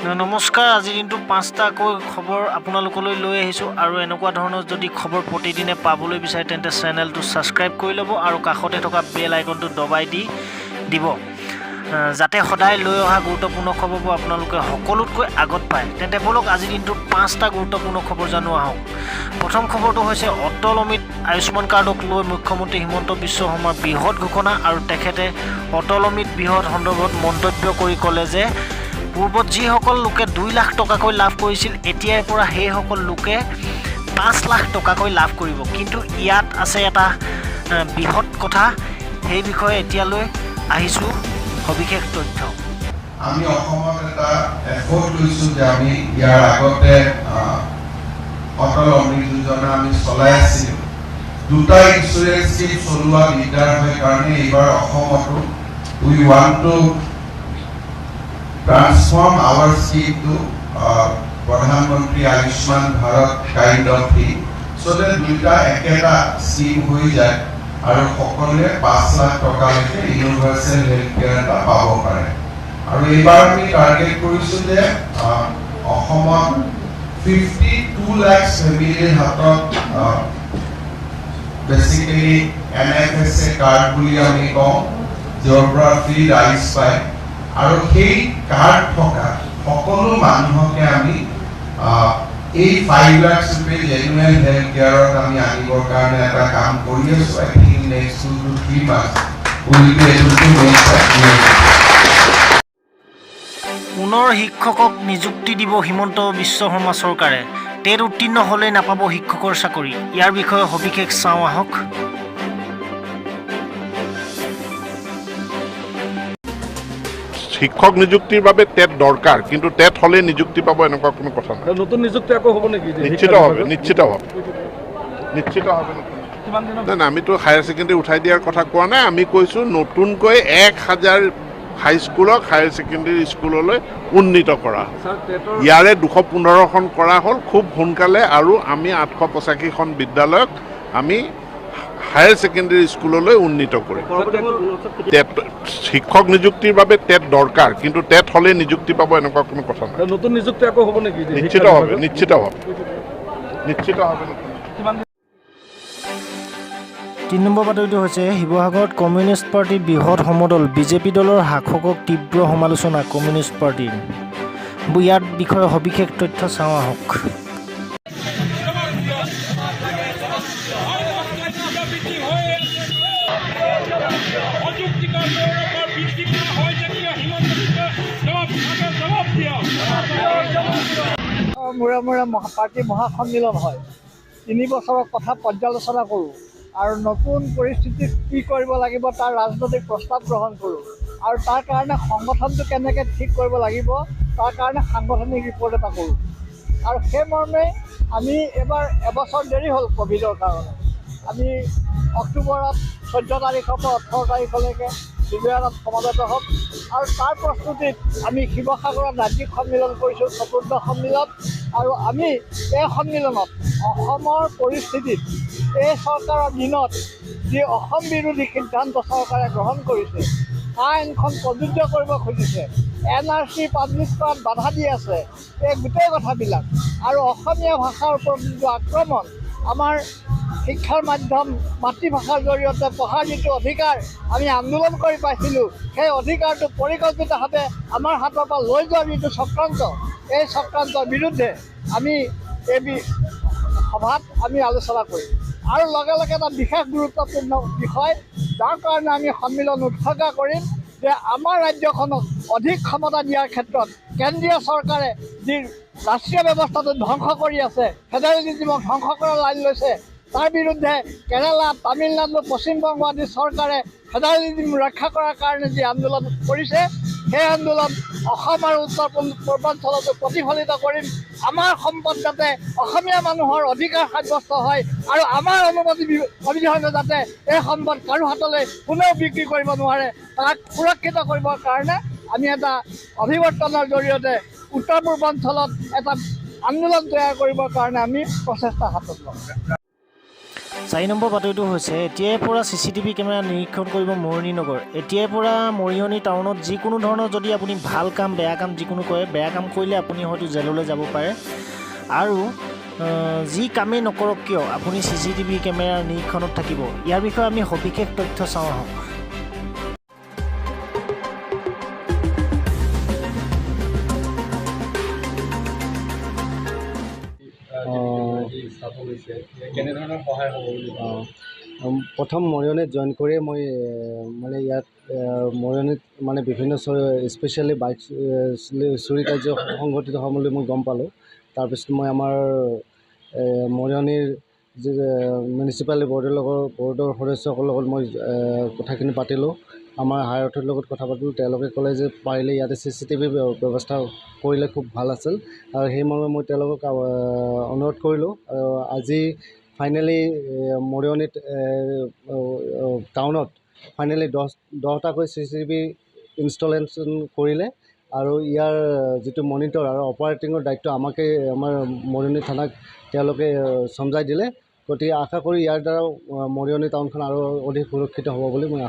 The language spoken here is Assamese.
নমস্কাৰ, আজিৰ দিনটো 5টাকৈ খবৰ আপোনালোকলৈ লৈ আহিছোঁ আৰু এনেকুৱা ধৰণৰ যদি খবৰ প্ৰতিদিনে পাবলৈ বিচাৰে তেন্তে চেনেলটো ছাবস্ক্ৰাইব কৰি ল'ব আৰু কাষতে থকা বেল আইকনটো দবাই দিব যাতে সদায় লৈ অহা গুৰুত্বপূৰ্ণ খবৰবোৰ আপোনালোকে সকলোতকৈ আগত পায়। তেন্তে বলক আজিৰ দিনটোত 5টা গুৰুত্বপূৰ্ণ খবৰ জানো আহক। প্ৰথম খবৰটো হৈছে অটল অমৃত আয়ুষ্মান কাৰ্ডক লৈ মুখ্যমন্ত্ৰী হিমন্ত বিশ্ব শৰ্মাৰ বৃহৎ ঘোষণা আৰু তেখেতে অটল অমৃত বৃহৎ সন্দৰ্ভত মন্তব্য কৰি ক'লে যে পূৰ্বত যিসকল লোকে 2 লাখ টকাকৈ লাভ কৰিছিল এতিয়াৰ পৰা সেইসকল লোকে 5 লাখ টকাকৈ লাভ কৰিব। কিন্তু ইয়াত আছে এটা বৃহৎ কথা, সেই বিষয়ে এতিয়ালৈ আহিছোঁ সবিশেষ তথ্য। আমি অসমত এটা এফৰ্ট লৈছোঁ যে আমি ইয়াৰ আগতে অটল অমৃত যোজনা আমি চলাই আছিলোঁ। 2টা ইঞ্চুৰেঞ্চ স্কিম চলোৱা দিগদাৰ হয় কাৰণে এইবাৰ অসমতো we want to transform our scheme to Pradhan Mantri Ayushman Bharat kind of thing, so that দুটা একেটা স্কিম হৈ যায় আৰু সকলোৱে 5 লাখ টকালৈকে ইউনিভাৰ্চেল হেল্থ কেয়াৰ এটা পাব পাৰে। আৰু এইবাৰ আমি টাৰ্গেট কৰিছোঁ যে অসমত 52 লাখ ফেমিলিৰ হাতত বেচিকেলি NFSA কাৰ্ড বুলি আমি কওঁ, য'ৰ পৰা ফ্ৰী ৰাইচ পায়। আৰু সেই কাৰ্ড থকা সকলো মানুহকে আমি এই 5 লাখ ৰুপিৰ জেনুৱেল হেল্থ কেয়াৰত আমি আনিবৰ কাৰণে এটা কাম কৰি আছোঁ। I think next 2 to 3 months will be able to make that. পুনৰ শিক্ষকক নিযুক্তি দিব হিমন্ত বিশ্ব শৰ্মা চৰকাৰে। টেট উত্তীৰ্ণ হ'লেই নাপাব শিক্ষকৰ চাকৰি। ইয়াৰ বিষয়ে সবিশেষ চাওঁ আহক। শিক্ষক নিযুক্তিৰ বাবে টেট দৰকাৰ, কিন্তু টেট হ'লে নিযুক্তি পাব এনেকুৱা কোনো কথা নাই। নতুন নিযুক্তি আকৌ হ'ব নেকি? নিশ্চিত হবে। নাই, আমিতো হায়াৰ ছেকেণ্ডেৰী উঠাই দিয়াৰ কথা কোৱা নাই। আমি কৈছোঁ নতুনকৈ 1000 হাইস্কুলক হায়াৰ ছেকেণ্ডেৰী স্কুললৈ উন্নীত কৰা। ইয়াৰে 215খন কৰা হ'ল খুব সোনকালে, আৰু আমি 885খন বিদ্যালয়ক আমি হায়াৰ ছেকেণ্ডেৰী স্কুললৈ উন্নীত কৰিম। শিক্ষক নিযুক্তিৰ বাবে টেট দৰকাৰ, কিন্তু টেট হ'লে নিযুক্তি পাব এনেকুৱা কোনো কথা নাই। নতুন নিযুক্তি আকৌ হ'ব নেকি? নিশ্চিত হবে। 3 নম্বৰ বাতৰিটো হৈছে শিৱসাগৰত কমিউনিষ্ট পাৰ্টিৰ বৃহৎ সমদল বিজেপি দলৰ শাসকক তীব্ৰ সমালোচনা কমিউনিষ্ট পাৰ্টিৰ। ইয়াৰ বিষয়ে সবিশেষ তথ্য চাওঁ আহক। মূৰে মূৰে পাৰ্টি মহাসন্মিলন হয়। 3 বছৰৰ কথা পৰ্যালোচনা কৰোঁ আৰু নতুন পৰিস্থিতিত কি কৰিব লাগিব তাৰ ৰাজনৈতিক প্ৰস্তাৱ গ্ৰহণ কৰোঁ, আৰু তাৰ কাৰণে সংগঠনটো কেনেকৈ ঠিক কৰিব লাগিব তাৰ কাৰণে সাংগঠনিক ৰিপৰ্ট এটা কৰোঁ। আৰু সেই মৰ্মে আমি এবাৰ এবছৰ দেৰি হ'ল ক'ভিডৰ কাৰণে। আমি অক্টোবৰত 14 তাৰিখৰ পৰা 18 তাৰিখলৈকে বিজয়াত সমাবেত হ'ম, আৰু তাৰ প্ৰস্তুতিত আমি শিৱসাগৰত ৰাজ্যিক সন্মিলন কৰিছোঁ, 4ৰ্থ সন্মিলন। আৰু আমি এই সন্মিলনত অসমৰ পৰিস্থিতিত এই চৰকাৰৰ দিনত যি অসম বিৰোধী সিদ্ধান্ত চৰকাৰে গ্ৰহণ কৰিছে, আইনখন প্ৰযোজ্য কৰিব খুজিছে, NRC পাব্লিছ কৰাত বাধা দি আছে, এই গোটেই কথাবিলাক, আৰু অসমীয়া ভাষাৰ ওপৰত যিটো আক্ৰমণ, আমাৰ শিক্ষাৰ মাধ্যম মাতৃভাষাৰ জৰিয়তে পঢ়াৰ যিটো অধিকাৰ আমি আন্দোলন কৰি পাইছিলোঁ, সেই অধিকাৰটো পৰিকল্পিতভাৱে আমাৰ হাতৰ পৰা লৈ যোৱাৰ যিটো চক্ৰান্ত, এই চক্ৰান্তৰ বিৰুদ্ধে আমি এই সভাত আমি আলোচনা কৰিম। আৰু লগে লগে এটা বিশেষ গুৰুত্বপূৰ্ণ বিষয়, যাৰ কাৰণে আমি সন্মিলন উৎসৰ্গা কৰিম, যে আমাৰ ৰাজ্যখনক অধিক ক্ষমতা দিয়াৰ ক্ষেত্ৰত কেন্দ্ৰীয় চৰকাৰে যি ৰাষ্ট্ৰীয় ব্যৱস্থাটো ধ্বংস কৰি আছে, ফেডাৰেলিজিমক ধ্বংস কৰাৰ লাইন লৈছে, তাৰ বিৰুদ্ধে কেৰালা, তামিলনাডু, পশ্চিমবংগ আদি চৰকাৰে ফেডাৰেলিজিম ৰক্ষা কৰাৰ কাৰণে যি আন্দোলন কৰিছে, সেই আন্দোলন অসম আৰু উত্তৰ পূৰ্বাঞ্চলতো প্ৰতিফলিত কৰিম। আমাৰ সম্পদ যাতে অসমীয়া মানুহৰ অধিকাৰ সাব্যস্ত হয়, আৰু আমাৰ অনুমতি অবিহনে যাতে এই সম্পদ কাৰো হাতলৈ কোনেও বিক্ৰী কৰিব নোৱাৰে, তাক সুৰক্ষিত কৰিবৰ কাৰণে আমি এটা অভিৱৰ্তনৰ জৰিয়তে উত্তৰ পূৰ্বাঞ্চলত এটা আন্দোলন তৈয়াৰ কৰিবৰ কাৰণে আমি প্ৰচেষ্টা হাতত ল'ম। 4 নম্বৰ বাতৰিটো হৈছে এতিয়াৰ পৰা CCTV কেমেৰা নিৰীক্ষণ কৰিব মৰণি নগৰ। এতিয়াৰ পৰা মৰিয়নি টাউনত যিকোনো ধৰণৰ যদি আপুনি ভাল কাম বেয়া কাম যিকোনো কৰে, বেয়া কাম কৰিলে আপুনি হয়তো জেললৈ যাব পাৰে। আৰু যি কামেই নকৰক কিয় আপুনি CCTV কেমেৰাৰ নিৰীক্ষণত থাকিব। ইয়াৰ বিষয়ে আমি সবিশেষ তথ্য চাওঁ আহক। প্ৰথম মৰিয়নিত জইন কৰিয়ে মই মানে ইয়াত মৰিয়নিত মানে বিভিন্ন স্পেচিয়েলি বাইক চুৰি কাৰ্য সংঘটিত হোৱা বুলি মই গম পালোঁ। তাৰপিছত মই আমাৰ মৰিয়নিৰ যি মিউনিচিপালিটি বৰ্ডৰ সদস্যসকলৰ লগত মই কথাখিনি পাতিলোঁ। আমাৰ হায়াৰ অথৰিটিৰ লগত কথা পাতিলোঁ। তেওঁলোকে ক'লে যে পাৰিলে ইয়াতে CCTV ব্যৱস্থা কৰিলে খুব ভাল আছিল, আৰু সেইমৰ্মে মই তেওঁলোকক অনুৰোধ কৰিলোঁ। আজি ফাইনেলি মৰিয়নিত টাউনত ফাইনেলি 10টাকৈ CCTV ইনষ্টলেশ্যন কৰিলে, আৰু ইয়াৰ যিটো মনিটৰ আৰু অপাৰেটিঙৰ দায়িত্ব আমাৰ মৰিয়নি থানাক তেওঁলোকে চমজাই দিলে। গতিকে আশা কৰি ইয়াৰ দ্বাৰা মৰিয়নি টাউনখন আৰু অধিক সুৰক্ষিত হ'ব বুলি মই